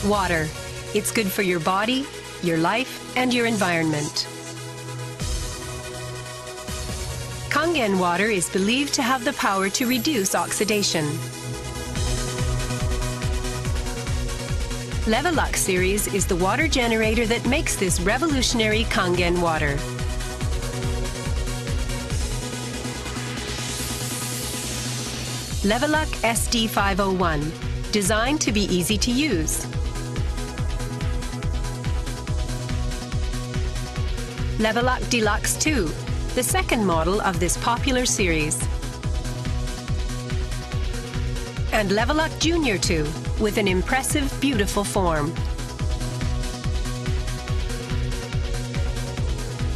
Water. It's good for your body, your life, and your environment. Kangen water is believed to have the power to reduce oxidation. Levelux series is the water generator that makes this revolutionary Kangen water. Levelux SD501, designed to be easy to use. Levelux Deluxe 2, the second model of this popular series. And Levelux Junior 2, with an impressive, beautiful form.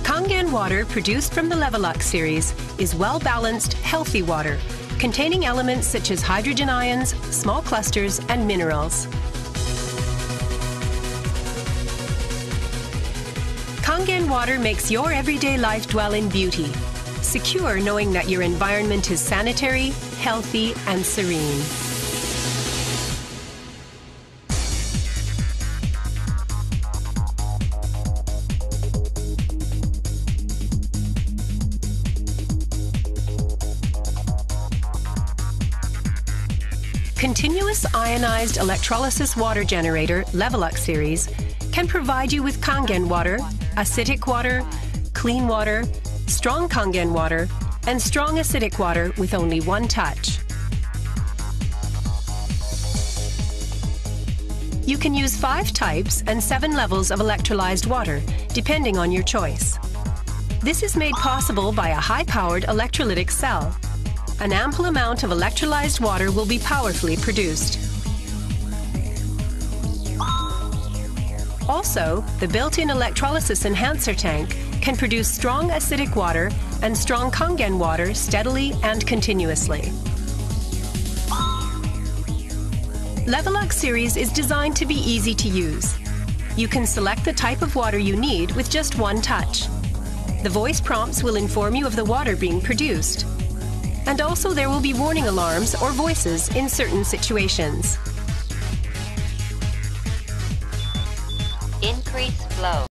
Kangen water produced from the Levelux series is well-balanced, healthy water, containing elements such as hydrogen ions, small clusters, and minerals. Kangen water makes your everyday life dwell in beauty, secure knowing that your environment is sanitary, healthy, and serene. Continuous ionized electrolysis water generator Levelux series can provide you with Kangen water, acidic water, clean water, strong Kangen water, and strong acidic water with only one touch. You can use 5 types and 7 levels of electrolyzed water, depending on your choice. This is made possible by a high-powered electrolytic cell. An ample amount of electrolyzed water will be powerfully produced. Also, the built-in electrolysis enhancer tank can produce strong acidic water and strong Kangen water steadily and continuously. Levelux series is designed to be easy to use. You can select the type of water you need with just one touch. The voice prompts will inform you of the water being produced. And also there will be warning alarms or voices in certain situations. Increase flow.